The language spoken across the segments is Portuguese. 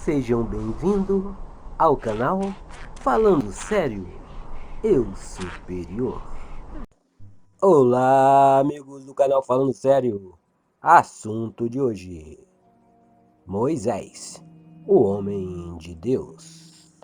Sejam bem-vindos ao canal Falando Sério, Eu Superior. Olá, amigos do canal Falando Sério. Assunto de hoje: Moisés, o homem de Deus.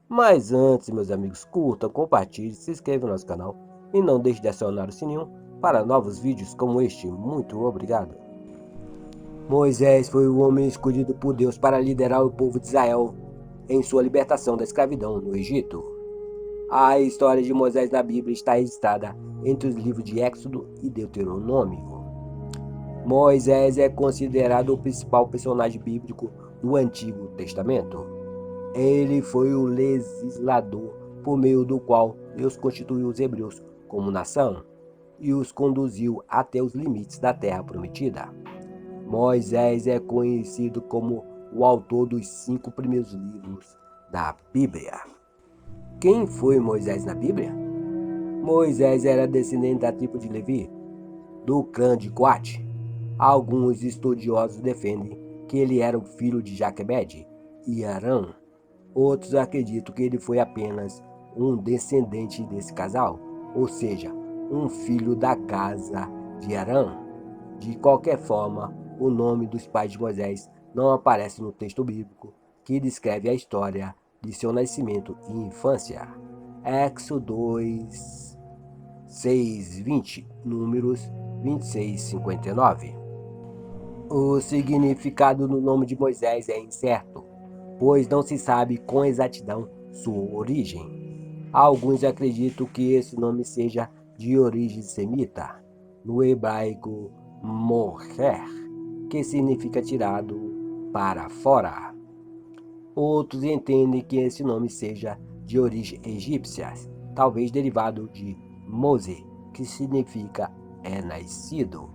Mas antes, meus amigos, curtam, compartilhem, se inscrevam no nosso canal e não deixe de acionar o sininho para novos vídeos como este. Muito obrigado. Moisés foi o homem escolhido por Deus para liderar o povo de Israel em sua libertação da escravidão no Egito. A história de Moisés na Bíblia está registrada entre os livros de Êxodo e Deuteronômio. Moisés é considerado o principal personagem bíblico do Antigo Testamento. Ele foi o legislador por meio do qual Deus constituiu os hebreus como nação e os conduziu até os limites da terra prometida. Moisés é conhecido como o autor dos 5 primeiros livros da Bíblia. Quem foi Moisés na Bíblia? Moisés era descendente da tribo de Levi, do clã de Coate. Alguns estudiosos defendem que ele era o filho de Joquebede e Arão. Outros acreditam que ele foi apenas um descendente desse casal, ou seja, um filho da casa de Arão. De qualquer forma, o nome dos pais de Moisés não aparece no texto bíblico que descreve a história de seu nascimento e infância. Éxodo 2, 6, 20, números 26 e 59. O significado do nome de Moisés é incerto, pois não se sabe com exatidão sua origem. Alguns acreditam que esse nome seja de origem semita, no hebraico moher, que significa tirado para fora. Outros entendem que esse nome seja de origem egípcia, talvez derivado de Mose, que significa é nascido.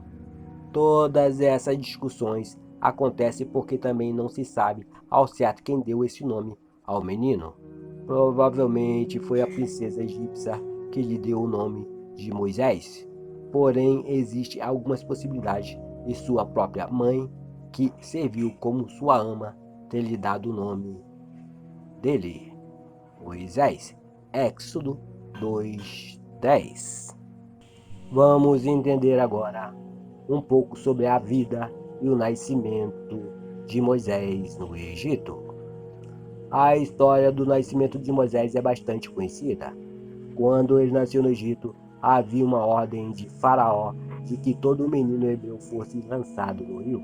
Todas essas discussões acontecem porque também não se sabe ao certo quem deu esse nome ao menino. Provavelmente foi a princesa egípcia que lhe deu o nome de Moisés. Porém, existem algumas possibilidades de sua própria mãe, que serviu como sua ama, ter lhe dado o nome dele, Moisés. Éxodo 2:10. Vamos entender agora um pouco sobre a vida e o nascimento de Moisés no Egito. A história do nascimento de Moisés é bastante conhecida. Quando ele nasceu no Egito, havia uma ordem de Faraó de que todo menino hebreu fosse lançado no rio.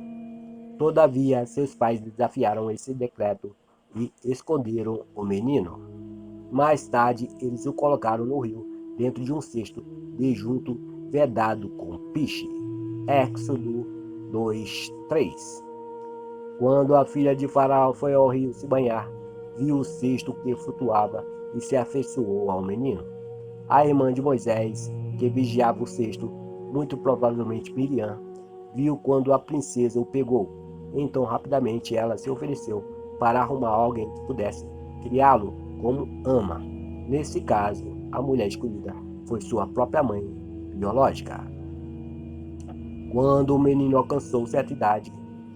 Todavia, seus pais desafiaram esse decreto e esconderam o menino. Mais tarde, eles o colocaram no rio, dentro de um cesto de junto vedado com piche. Éxodo 2:3. Quando a filha de Faraó foi ao rio se banhar, viu o cesto que flutuava e se afeiçoou ao menino. A irmã de Moisés, que vigiava o cesto, muito provavelmente Miriam, viu quando a princesa o pegou. Então, rapidamente, ela se ofereceu para arrumar alguém que pudesse criá-lo como ama. Nesse caso, a mulher escolhida foi sua própria mãe biológica. Quando o menino alcançou certa idade,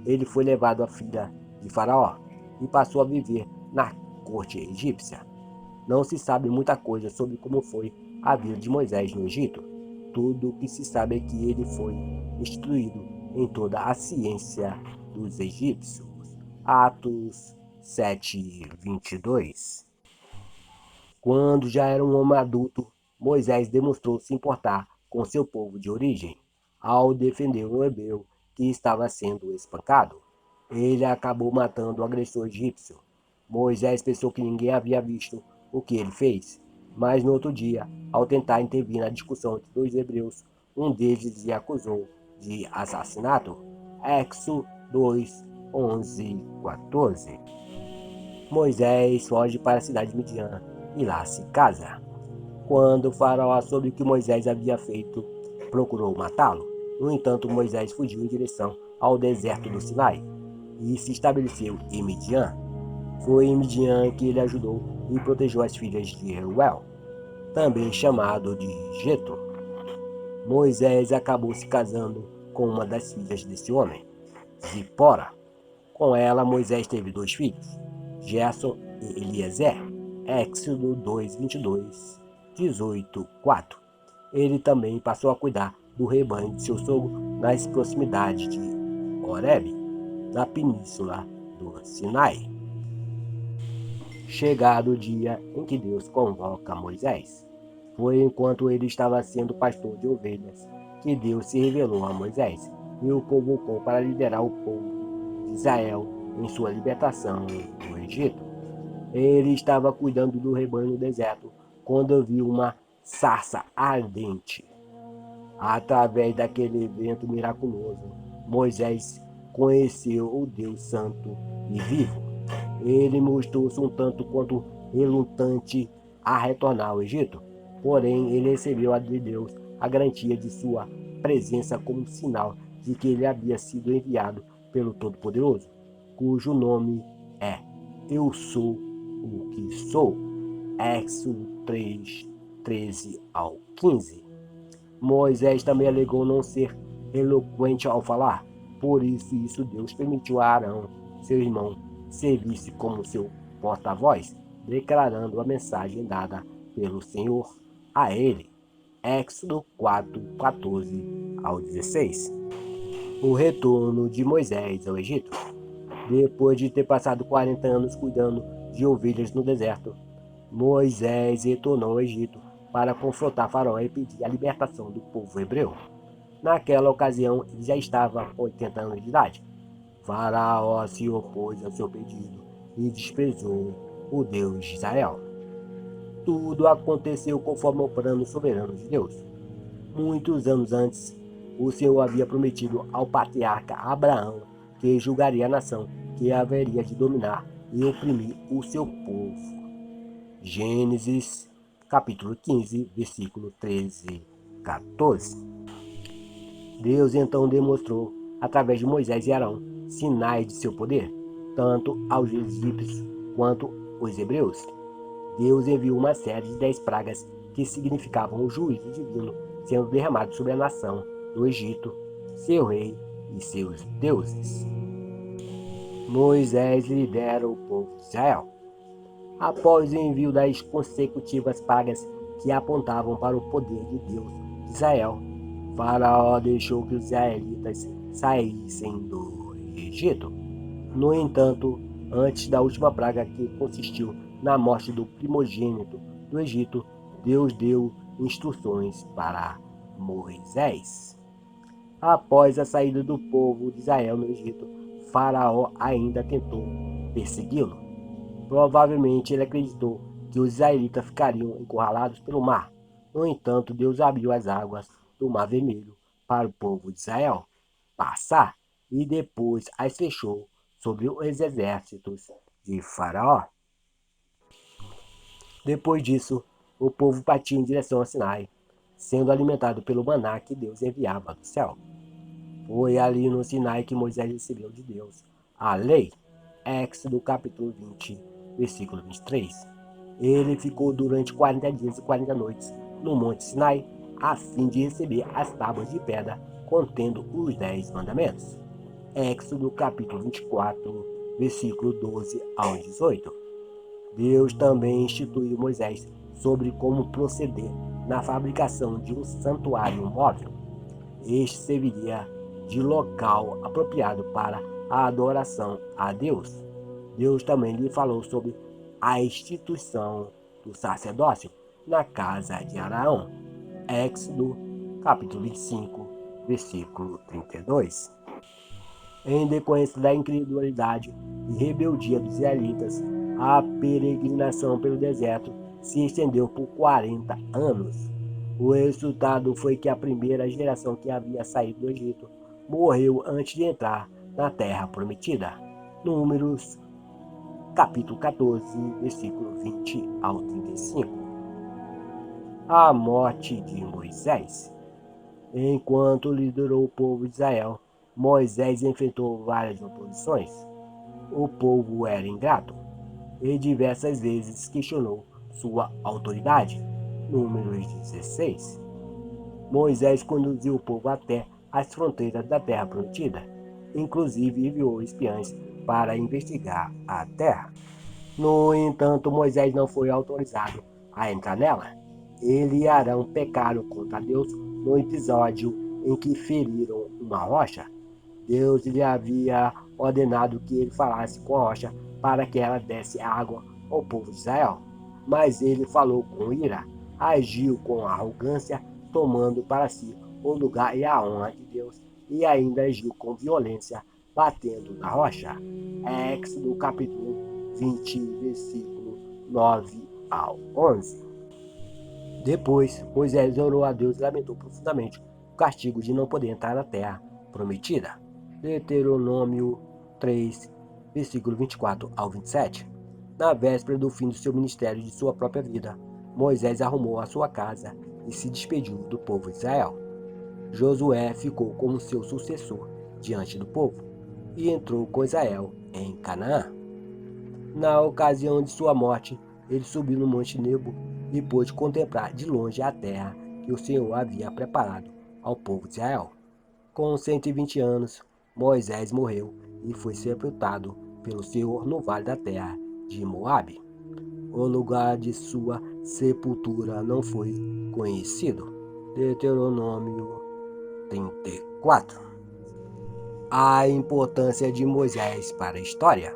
ele foi levado à filha de Faraó e passou a viver na corte egípcia. Não se sabe muita coisa sobre como foi a vida de Moisés no Egito. Tudo o que se sabe é que ele foi instruído em toda a ciência dos egípcios. Atos 7:22. Quando já era um homem adulto, Moisés demonstrou se importar com seu povo de origem, ao defender um hebreu que estava sendo espancado. Ele acabou matando o agressor egípcio. Moisés pensou que ninguém havia visto o que ele fez, mas no outro dia, ao tentar intervir na discussão entre dois hebreus, um deles lhe acusou de assassinato. Éxodo 2:11-14. Moisés foge para a cidade de Midian e lá se casa. Quando o faraó soube o que Moisés havia feito, procurou matá-lo. No entanto, Moisés fugiu em direção ao deserto do Sinai e se estabeleceu em Midian. Foi em Midian que ele ajudou e protegeu as filhas de Reuel, também chamado de Jetro. Moisés acabou se casando com uma das filhas desse homem, Zipora. Com ela, Moisés teve 2 filhos, Gerson e Eliezer. Êxodo 2, 22, 18, 4. Ele também passou a cuidar do rebanho de seu sogro nas proximidades de Horebe, na península do Sinai. Chegado o dia em que Deus convoca Moisés, foi enquanto ele estava sendo pastor de ovelhas que Deus se revelou a Moisés e o convocou para liderar o povo de Israel em sua libertação do Egito. Ele estava cuidando do rebanho no deserto quando viu uma sarça ardente. Através daquele evento miraculoso, Moisés conheceu o Deus Santo e vivo. Ele mostrou-se um tanto quanto relutante a retornar ao Egito, porém ele recebeu de Deus a garantia de sua presença como sinal de que ele havia sido enviado pelo Todo-Poderoso, cujo nome é Eu Sou o que Sou. Êxodo 3, 13 ao 15. Moisés também alegou não ser eloquente ao falar, por isso Deus permitiu a Arão, seu irmão, servir-se como seu porta-voz, declarando a mensagem dada pelo Senhor a ele. Êxodo 4, 14 ao 16. O retorno de Moisés ao Egito. Depois de ter passado 40 anos cuidando de ovelhas no deserto, Moisés retornou ao Egito para confrontar Faraó e pedir a libertação do povo hebreu. Naquela ocasião, ele já estava com 80 anos de idade. Faraó se opôs ao seu pedido e desprezou o Deus de Israel. Tudo aconteceu conforme o plano soberano de Deus. Muitos anos antes, o Senhor havia prometido ao patriarca Abraão que julgaria a nação que haveria de dominar e oprimir o seu povo. Gênesis, capítulo 15, versículo 13, 14. Deus então demonstrou, através de Moisés e Arão, sinais de seu poder, tanto aos egípcios quanto aos hebreus. Deus enviou uma série de 10 pragas que significavam o juízo divino sendo derramado sobre a nação do Egito, seu rei e seus deuses. Moisés lidera o povo de Israel. Após o envio das consecutivas pragas que apontavam para o poder de Deus de Israel, Faraó deixou que os israelitas saíssem do Egito. No entanto, antes da última praga, que consistiu na morte do primogênito do Egito, Deus deu instruções para Moisés. Após a saída do povo de Israel no Egito, Faraó ainda tentou persegui-lo. Provavelmente ele acreditou que os israelitas ficariam encurralados pelo mar. No entanto, Deus abriu as águas do Mar Vermelho para o povo de Israel passar e depois as fechou sobre os exércitos de Faraó. Depois disso, o povo partiu em direção ao Sinai, sendo alimentado pelo maná que Deus enviava do céu. Foi ali no Sinai que Moisés recebeu de Deus a lei. Êxodo capítulo 20, versículo 23. Ele ficou durante 40 dias e 40 noites no Monte Sinai, a fim de receber as tábuas de pedra contendo os 10 mandamentos. Êxodo capítulo 24, versículo 12 ao 18. Deus também instituiu Moisés sobre como proceder na fabricação de um santuário móvel. Este serviria de local apropriado para a adoração a Deus. Deus também lhe falou sobre a instituição do sacerdócio na casa de Araão. Êxodo, capítulo 25, versículo 32. Em decorrência da incredulidade e rebeldia dos israelitas, a peregrinação pelo deserto se estendeu por 40 anos. O resultado foi que a primeira geração que havia saído do Egito morreu antes de entrar na terra prometida. Números, capítulo 14, versículo 20 ao 35. A morte de Moisés. Enquanto liderou o povo de Israel, Moisés enfrentou várias oposições. O povo era ingrato e diversas vezes questionou sua autoridade. Números 16. Moisés conduziu o povo até as fronteiras da terra prometida. Inclusive enviou espiãs para investigar a terra. No entanto, Moisés não foi autorizado a entrar nela. Ele e Arão pecaram contra Deus no episódio em que feriram uma rocha. Deus lhe havia ordenado que ele falasse com a rocha para que ela desse água ao povo de Israel. Mas ele falou com ira, agiu com arrogância, tomando para si o lugar e a honra de Deus, e ainda agiu com violência, batendo na rocha. Êxodo capítulo 20, versículo 9 ao 11. Depois, Moisés orou a Deus e lamentou profundamente o castigo de não poder entrar na terra prometida. Deuteronômio 3, versículo 24 ao 27. Na véspera do fim do seu ministério e de sua própria vida, Moisés arrumou a sua casa e se despediu do povo de Israel. Josué ficou como seu sucessor diante do povo e entrou com Israel em Canaã. Na ocasião de sua morte, ele subiu no Monte Nebo e pôde contemplar de longe a terra que o Senhor havia preparado ao povo de Israel. Com 120 anos, Moisés morreu e foi sepultado pelo Senhor no vale da terra de Moabe. O lugar de sua sepultura não foi conhecido. Deuteronômio 34. A importância de Moisés para a história.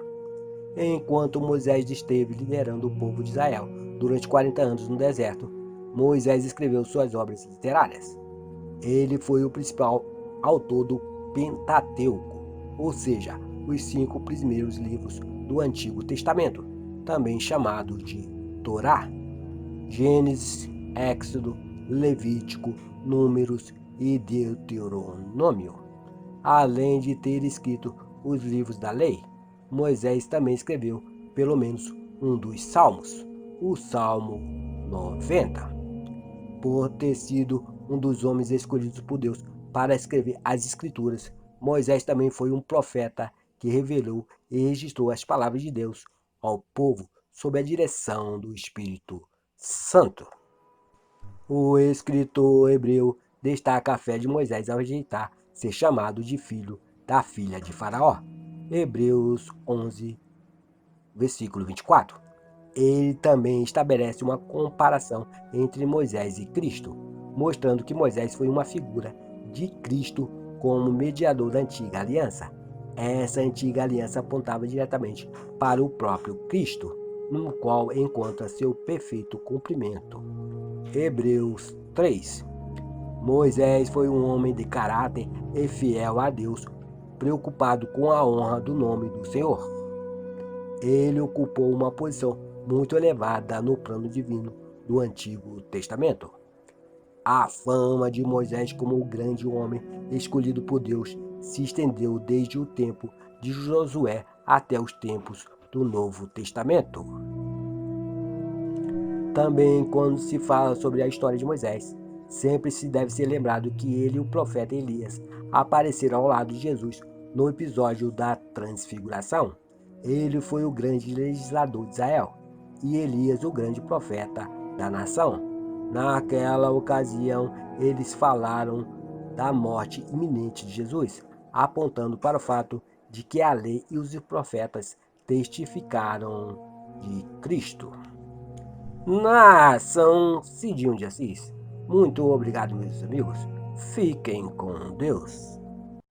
Enquanto Moisés esteve liderando o povo de Israel durante 40 anos no deserto, Moisés escreveu suas obras literárias. Ele foi o principal autor do Pentateuco, ou seja, os 5 primeiros livros do Antigo Testamento, também chamado de Torá: Gênesis, Êxodo, Levítico, Números e Deuteronômio. Além de ter escrito os livros da lei, Moisés também escreveu pelo menos um dos salmos, o Salmo 90. Por ter sido um dos homens escolhidos por Deus para escrever as Escrituras, Moisés também foi um profeta que revelou e registrou as palavras de Deus ao povo sob a direção do Espírito Santo. O escritor hebreu destaca a fé de Moisés ao rejeitar ser chamado de filho da filha de Faraó. Hebreus 11, versículo 24. Ele também estabelece uma comparação entre Moisés e Cristo, mostrando que Moisés foi uma figura de Cristo como mediador da antiga aliança. Essa antiga aliança apontava diretamente para o próprio Cristo, no qual encontra seu perfeito cumprimento. Hebreus 3. Moisés foi um homem de caráter e fiel a Deus, preocupado com a honra do nome do Senhor. Ele ocupou uma posição muito elevada no plano divino do Antigo Testamento. A fama de Moisés como o grande homem escolhido por Deus se estendeu desde o tempo de Josué até os tempos do Novo Testamento. Também, quando se fala sobre a história de Moisés, sempre se deve ser lembrado que ele e o profeta Elias apareceram ao lado de Jesus no episódio da Transfiguração. Ele foi o grande legislador de Israel e Elias o grande profeta da nação. Naquela ocasião, eles falaram da morte iminente de Jesus, apontando para o fato de que a lei e os profetas testificaram de Cristo. Nação Cidinho de Assis. Muito obrigado, meus amigos. Fiquem com Deus.